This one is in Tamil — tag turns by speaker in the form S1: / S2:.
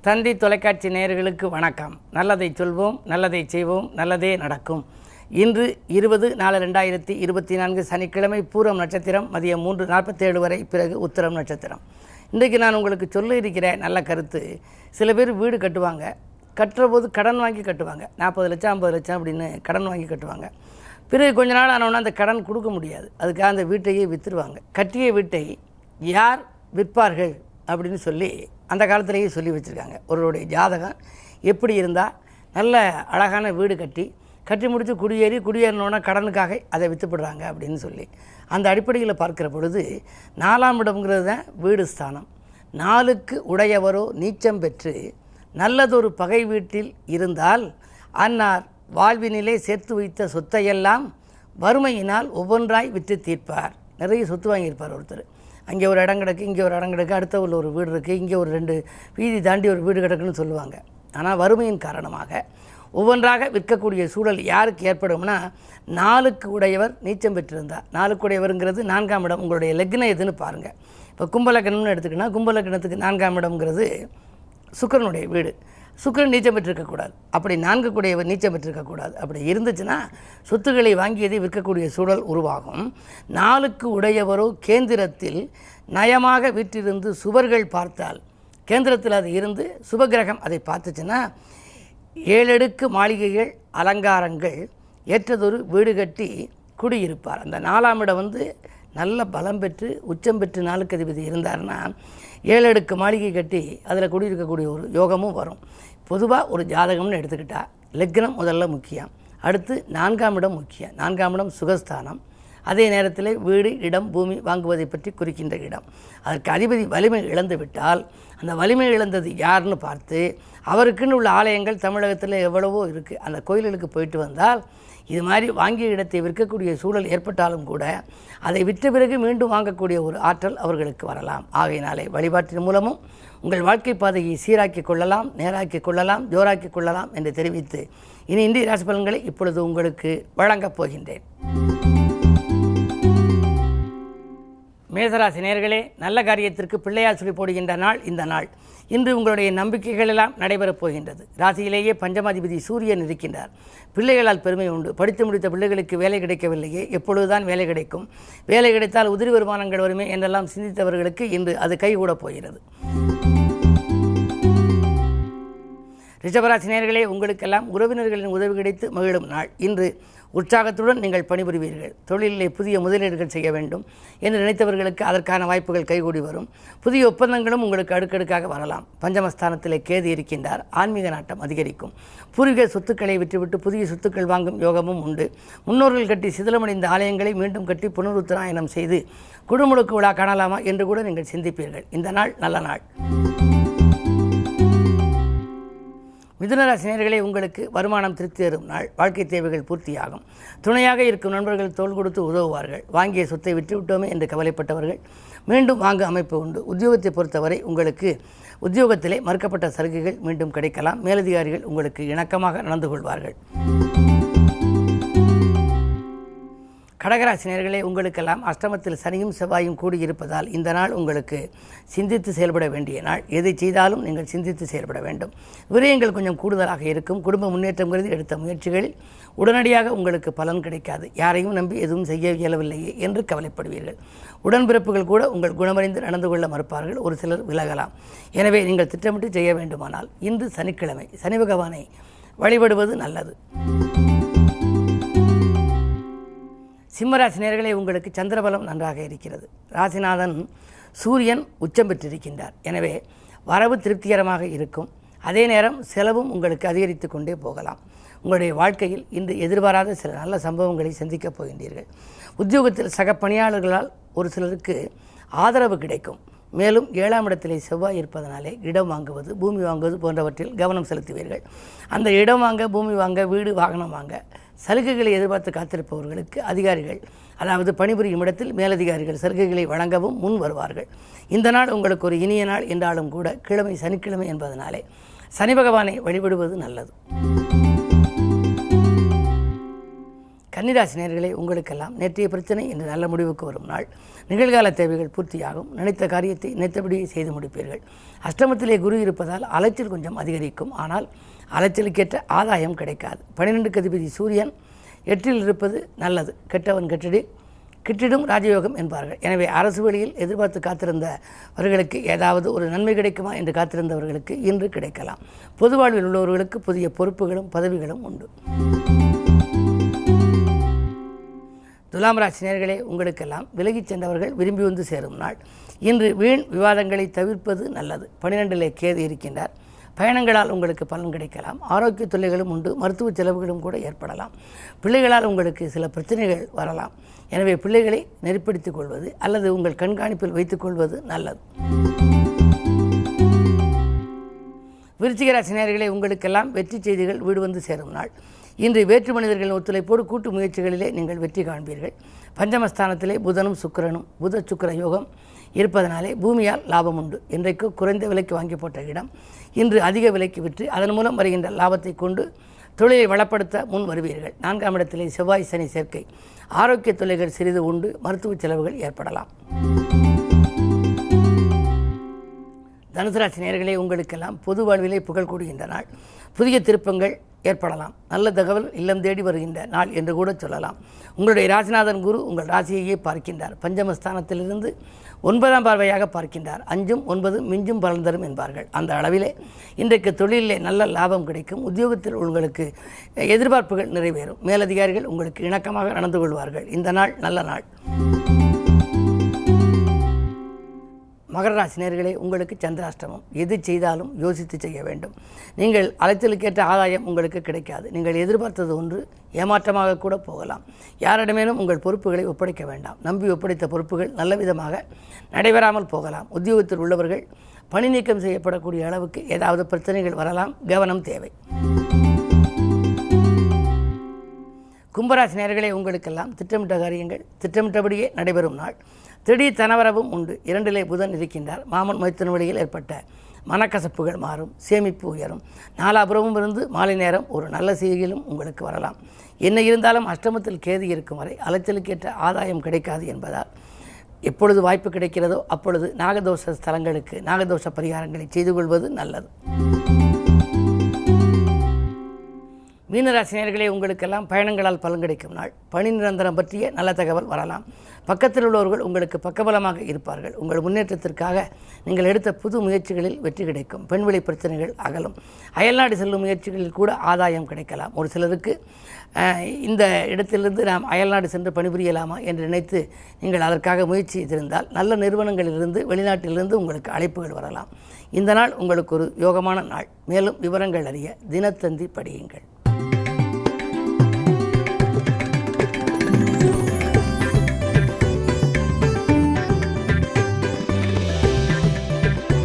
S1: தந்தி தொலைக்காட்சி நேயர்களுக்கு வணக்கம். நல்லதை சொல்வோம், நல்லதை செய்வோம், நல்லதே நடக்கும். இன்று 20/4/2024 சனிக்கிழமை பூரம் நட்சத்திரம் மதியம் 3:47 வரை, பிறகு உத்திரம் நட்சத்திரம். இன்றைக்கு நான் உங்களுக்கு சொல்ல இருக்கிற நல்ல கருத்து, சில பேர் வீடு கட்டுவாங்க, கட்டுறபோது கடன் வாங்கி கட்டுவாங்க. 40 லட்சம் 50 லட்சம் அப்படின்னு கடன் வாங்கி கட்டுவாங்க. பிறகு கொஞ்ச நாள் ஆனோன்னா அந்த கடன் கொடுக்க முடியாது, அதுக்காக அந்த வீட்டையே விற்றுருவாங்க. கட்டிய வீட்டை யார் விற்பார்கள் அப்படின்னு சொல்லி அந்த காலத்திலேயே சொல்லி வச்சுருக்காங்க. ஒருவருடைய ஜாதகம் எப்படி இருந்தால் நல்ல அழகான வீடு கட்டி முடித்து குடியேறினோன்னா கடனுக்காக அதை விற்றுப்படுறாங்க அப்படின்னு சொல்லி அந்த அடிப்படையில் பார்க்குற பொழுது 4ஆம் இடம்ங்கிறது தான் வீடு ஸ்தானம். 4க்கு உடையவரோ நீச்சம் பெற்று நல்லதொரு பகை வீட்டில் இருந்தால் அன்னார் வாழ்வினிலே சேர்த்து வைத்த சொத்தையெல்லாம் வறுமையினால் ஒவ்வொன்றாய் விற்று தீர்ப்பார். நிறைய சொத்து வாங்கியிருப்பார் ஒருத்தர். அங்கே ஒரு இடம் கிடக்கு, இங்கே ஒரு இடம் கிடக்கு, அடுத்த ஒரு வீடு இருக்குது, இங்கே ஒரு 2 வீதி தாண்டி ஒரு வீடு கிடக்குன்னு சொல்லுவாங்க. ஆனால் வறுமையின் காரணமாக ஒவ்வொன்றாக விற்கக்கூடிய சூழல் யாருக்கு ஏற்படும்னா, 4க்கு உடையவர் நீச்சம் பெற்றிருந்தார். 4க்கு உடையவருங்கிறது 4ஆம் இடம். உங்களுடைய லக்னம் எதுன்னு பாருங்கள். இப்போ கும்பலக்கணம்னு எடுத்துக்கினா, கும்பலக்கணத்துக்கு 4ஆம் இடம்ங்கிறது சுக்கிரனுடைய வீடு. சுக்கிரன் நீச்சம் பெற்றிருக்கக்கூடாது. அப்படி 4க்கு உடையவர் நீச்சம் பெற்றிருக்கக்கூடாது. அப்படி இருந்துச்சுன்னா சொத்துக்களை வாங்கியதை விற்கக்கூடிய சூழல் உருவாகும். 4க்கு உடையவரோ கேந்திரத்தில் நயமாக வீற்றிருந்து சுவர்கள் பார்த்தால், கேந்திரத்தில் அது இருந்து சுபகிரகம் அதை பார்த்துச்சுன்னா 7 அடுக்கு மாளிகைகள் அலங்காரங்கள் ஏற்றதொரு வீடு கட்டி குடியிருப்பார். அந்த 4ஆம் இடம் நல்ல பலம் பெற்று உச்சம் பெற்று 4க்கு அதிபதி இருந்தார்னா 7 அடுக்கு மாளிகை கட்டி அதில் குடியிருக்கக்கூடிய ஒரு யோகமும் வரும். பொதுவாக ஒரு ஜாதகம்னு எடுத்துக்கிட்டால் லக்னம் முதல்ல முக்கியம், அடுத்து 4ஆம் இடம் முக்கியம். 4ஆம் இடம் சுகஸ்தானம். அதே நேரத்தில் வீடு, இடம், பூமி வாங்குவதை பற்றி குறிக்கின்ற இடம். அதற்கு அதிபதி வலிமை இழந்து விட்டால் அந்த வலிமை இழந்தது யாருன்னு பார்த்து, அவருக்குன்னு உள்ள ஆலயங்கள் தமிழகத்தில் எவ்வளவோ இருக்குது, அந்த கோயில்களுக்கு போயிட்டு வந்தால் இது மாதிரி வாங்கிய இடத்தை விற்கக்கூடிய சூழல் ஏற்பட்டாலும் கூட அதை விற்ற பிறகு மீண்டும் வாங்கக்கூடிய ஒரு ஆற்றல் அவர்களுக்கு வரலாம். ஆகையினாலே வழிபாட்டின் மூலமும் உங்கள் வாழ்க்கை பாதையை சீராக்கிக் கொள்ளலாம், நேராக்கிக் கொள்ளலாம், ஜோராக்கிக் கொள்ளலாம் என்று தெரிவித்து இனி இந்திய ராசி பலன்களை இப்பொழுது உங்களுக்கு வழங்கப் போகின்றேன். மேசராசி நேயர்களே, நல்ல காரியத்திற்கு பிள்ளையார் சொல்லி போடுகின்ற நாள் இந்த நாள். இன்று உங்களுடைய நம்பிக்கைகள் எல்லாம் நடைபெறப் போகின்றது. ராசியிலேயே பஞ்சமாதிபதி சூரியன் இருக்கின்றார். பிள்ளைகளால் பெருமை உண்டு. படித்து முடித்த பிள்ளைகளுக்கு வேலை கிடைக்கவில்லையே, எப்பொழுதுதான் வேலை கிடைக்கும், வேலை கிடைத்தால் உதிரி வருமானங்கள் வருமே என்றெல்லாம் சிந்தித்தவர்களுக்கு இன்று அது கைகூடப் போகிறது. ரிஷபராசி நேயர்களே, உங்களுக்கெல்லாம் உறவினர்களின் உதவி கிடைத்து மகிழும் நாள். இன்று உற்சாகத்துடன் நீங்கள் பணிபுரிவீர்கள். தொழிலிலே புதிய முதலீடுகள் செய்ய வேண்டும் என்று நினைத்தவர்களுக்கு அதற்கான வாய்ப்புகள் கைகூடி வரும். புதிய ஒப்பந்தங்களும் உங்களுக்கு அடுக்கடுக்காக வரலாம். பஞ்சமஸ்தானத்திலே கேது இருக்கின்றார். ஆன்மீக நாட்டம் அதிகரிக்கும். பூர்வீக சொத்துக்களை விட்டுவிட்டு புதிய சொத்துக்கள் வாங்கும் யோகமும் உண்டு. முன்னோர்கள் கட்டி சிதிலமடைந்த ஆலயங்களை மீண்டும் கட்டி புனருத்தராயணம் செய்து குடுமுழுக்கு விழா காணலாமா என்று கூட நீங்கள் சிந்திப்பீர்கள். இந்த நாள் நல்ல நாள். மிதுனராசி நேயர்களே, உங்களுக்கு வருமானம் திருப்தி தரும் நாள். வாழ்க்கை தேவைகள் பூர்த்தியாகும். துணையாக இருக்கும் நண்பர்கள் தோள் கொடுத்து உதவுவார்கள். வாங்கிய சொத்தை விட்டுவிட்டோமே என்று கவலைப்பட்டவர்கள் மீண்டும் வாங்க அமைப்பு உண்டு. உத்தியோகத்தை பொறுத்தவரை உங்களுக்கு உத்தியோகத்திலே மறுக்கப்பட்ட சலுகைகள் மீண்டும் கிடைக்கலாம். மேலதிகாரிகள் உங்களுக்கு இணக்கமாக நடந்து கொள்வார்கள். கடகராசி நேயர்களே, உங்களுக்கெல்லாம் அஷ்டமத்தில் சனியும் செவ்வாயும் கூடியிருப்பதால் இந்த நாள் உங்களுக்கு சிந்தித்து செயல்பட வேண்டிய நாள். எதை செய்தாலும் நீங்கள் சிந்தித்து செயல்பட வேண்டும். விரயங்கள் கொஞ்சம் கூடுதலாக இருக்கும். குடும்ப முன்னேற்றம் கருதி எடுத்த முயற்சிகளில் உடனடியாக உங்களுக்கு பலன் கிடைக்காது. யாரையும் நம்பி எதுவும் செய்ய இயலவில்லையே என்று கவலைப்படுவீர்கள். உடன்பிறப்புகள் கூட உங்கள் குணமறிந்து நடந்து கொள்ள மறுப்பார்கள். ஒரு சிலர் விலகலாம். எனவே நீங்கள் திட்டமிட்டு செய்ய வேண்டுமானால் இன்று சனிக்கிழமை சனி பகவானை வழிபடுவது நல்லது. சிம்மராசி நேயர்களே, உங்களுக்கு சந்திரபலம் நன்றாக இருக்கிறது. ராசிநாதன் சூரியன் உச்சம் பெற்றிருக்கின்றார். எனவே வரவு திருப்திகரமாக இருக்கும். அதே நேரம் செலவும் உங்களுக்கு அதிகரித்து கொண்டே போகலாம். உங்களுடைய வாழ்க்கையில் இன்று எதிர்பாராத சில நல்ல சம்பவங்களை சந்திக்கப் போகின்றீர்கள். உத்தியோகத்தில் சக பணியாளர்களால் ஒரு சிலருக்கு ஆதரவு கிடைக்கும். மேலும் 7ஆம் இடத்திலே செவ்வாய் இருப்பதனாலே இடம் வாங்குவது, பூமி வாங்குவது போன்றவற்றில் கவனம் செலுத்துவீர்கள். அந்த இடம் வாங்க, பூமி வாங்க, வீடு வாகனம் வாங்க சலுகைகளை எதிர்பார்த்து காத்திருப்பவர்களுக்கு அதிகாரிகள், அதாவது பணிபுரியும் இடத்தில் மேலதிகாரிகள் சலுகைகளை வழங்கவும் முன் வருவார்கள். இந்த நாள் உங்களுக்கு ஒரு இனிய நாள் என்றாலும் கூட கிழமை சனிக்கிழமை என்பதனாலே சனி பகவானை வழிபடுவது நல்லது. கன்னிராசி நேயர்களே, உங்களுக்கெல்லாம் நேற்றைய பிரச்சனை இன்று நல்ல முடிவுக்கு வரும் நாள். நிகழ்கால தேவைகள் பூர்த்தியாகும். நினைத்த காரியத்தை நினைத்தபடியே செய்து முடிப்பீர்கள். அஷ்டமத்திலே குரு இருப்பதால் அலைச்சல் கொஞ்சம் அதிகரிக்கும். ஆனால் அலைச்சலுக்கேற்ற ஆதாயம் கிடைக்காது. 12க்கு அதிபதி சூரியன் 8இல் இருப்பது நல்லது. கெட்டவன் கிட்டிடும் ராஜயோகம் என்பார்கள். எனவே அரசு வழியில் எதிர்பார்த்து காத்திருந்தவர்களுக்கு ஏதாவது ஒரு நன்மை கிடைக்குமா என்று காத்திருந்தவர்களுக்கு இன்று கிடைக்கலாம். பொது வாழ்வில் உள்ளவர்களுக்கு புதிய பொறுப்புகளும் பதவிகளும் உண்டு. துலாம் ராசி நேயர்களே, உங்களுக்கெல்லாம் விலகிச் சென்றவர்கள் விரும்பி வந்து சேரும் நாள். இன்று வீண் விவாதங்களை தவிர்ப்பது நல்லது. 12லே கேது இருக்கின்றார். பயணங்களால் உங்களுக்கு பலன் கிடைக்கலாம். ஆரோக்கிய தொல்லைகளும் உண்டு. மருத்துவ செலவுகளும் கூட ஏற்படலாம். பிள்ளைகளால் உங்களுக்கு சில பிரச்சனைகள் வரலாம். எனவே பிள்ளைகளை நெறிப்படுத்திக் கொள்வது அல்லது உங்கள் கண்காணிப்பில் வைத்துக் கொள்வது நல்லது. விருச்சிக ராசி நேயர்களே, உங்களுக்கெல்லாம் வெற்றி செய்திகள் வீடு வந்து சேரும் நாள். இன்று வேற்று மனிதர்களின் ஒத்துழைப்போடு கூட்டு முயற்சிகளிலே நீங்கள் வெற்றி காண்பீர்கள். பஞ்சமஸ்தானத்திலே புதனும் சுக்கிரனும் புத சுக்கிர யோகம் இருப்பதனாலே பூமியால் லாபம் உண்டு. இன்றைக்கு குறைந்த விலைக்கு வாங்கி போட்ட இடம் இன்று அதிக விலைக்கு விற்று அதன் மூலம் வருகின்ற லாபத்தை கொண்டு தொழிலை வளப்படுத்த முன் வருவீர்கள். 4ஆம் இடத்திலே செவ்வாய் சனி சேர்க்கை. ஆரோக்கிய தொல்லைகள் சிறிது உண்டு. மருத்துவ செலவுகள் ஏற்படலாம். தனுசு ராசி நேயர்களே, உங்களுக்கெல்லாம் பொது வாழ்விலே புகழ் கூடுகின்ற நாள். புதிய திருப்பங்கள் ஏற்படலாம். நல்ல தகவல் இல்லம் தேடி வருகின்ற நாள் என்று கூட சொல்லலாம். உங்களுடைய ராசிநாதன் குரு உங்கள் ராசியையே பார்க்கின்றார். பஞ்சமஸ்தானத்திலிருந்து 9ஆம் பார்வையாக பார்க்கின்றார். 5ம் 9 மிஞ்சும் பலன் தரும் என்பார்கள். அந்த அளவிலே இன்றைக்கு தொழிலிலே நல்ல லாபம் கிடைக்கும். உத்தியோகத்தில் உங்களுக்கு எதிர்பார்ப்புகள் நிறைவேறும். மேலதிகாரிகள் உங்களுக்கு இணக்கமாக நடந்து கொள்வார்கள். இந்த நாள் நல்ல நாள். மகர ராசி நேயர்களே, உங்களுக்கு சந்திராஷ்டமம். எது செய்தாலும் யோசித்து செய்ய வேண்டும். நீங்கள் அலைச்சலுக்கேற்ற ஆதாயம் உங்களுக்கு கிடைக்காது. நீங்கள் எதிர்பார்த்தது ஒன்று ஏமாற்றமாக கூட போகலாம். யாரிடமேனும் உங்கள் பொறுப்புகளை ஒப்படைக்க வேண்டாம். நம்பி ஒப்படைத்த பொறுப்புகள் நல்ல விதமாக நடைபெறாமல் போகலாம். உத்தியோகத்தில் உள்ளவர்கள் பணி நீக்கம் செய்யப்படக்கூடிய அளவுக்கு ஏதாவது பிரச்சனைகள் வரலாம். கவனம் தேவை. கும்பராசி நேயர்களே, உங்களுக்கெல்லாம் திட்டமிட்ட காரியங்கள் திட்டமிட்டபடியே நடைபெறும் நாள். திடீர் தனவரவும் உண்டு. 2லே புதன் இருக்கின்றார். மாமன் மைத்துன வழியில் ஏற்பட்ட மனக்கசப்புகள் மாறும். சேமிப்பு உயரும். நாலாபுரமும் இருந்து மாலை நேரம் ஒரு நல்ல செய்தியிலும் உங்களுக்கு வரலாம். என்ன இருந்தாலும் அஷ்டமத்தில் கேது இருக்கும் வரை அலைச்சலுக்கேற்ற ஆதாயம் கிடைக்காது என்பதால் எப்பொழுது வாய்ப்பு கிடைக்கிறதோ அப்பொழுது நாகதோஷ ஸ்தலங்களுக்கு நாகதோஷ பரிகாரங்களை செய்து கொள்வது நல்லது. மீனராசி நேயர்களே, உங்களுக்கெல்லாம் பயணங்களால் பலன் கிடைக்கும் நாள். பணி நிரந்தரம் பற்றிய நல்ல தகவல் வரலாம். பக்கத்தில் உள்ளவர்கள் உங்களுக்கு பக்கபலமாக இருப்பார்கள். உங்கள் முன்னேற்றத்திற்காக நீங்கள் எடுத்த புது முயற்சிகளில் வெற்றி கிடைக்கும். பெண்வெளி பிரச்சனைகள் அகலும். அயல்நாடு செல்லும் முயற்சிகளில் கூட ஆதாயம் கிடைக்கலாம். ஒரு சிலருக்கு இந்த இடத்திலிருந்து நாம் அயல்நாடு சென்று பணிபுரியலாமா என்று நினைத்து நீங்கள் அதற்காக முயற்சி செய்திருந்தால் நல்ல நிறுவனங்களிலிருந்து வெளிநாட்டிலிருந்து உங்களுக்கு அழைப்புகள் வரலாம். இந்த நாள் உங்களுக்கு ஒரு யோகமான நாள். மேலும் விவரங்கள் அறிய தினத்தந்தி படியுங்கள்.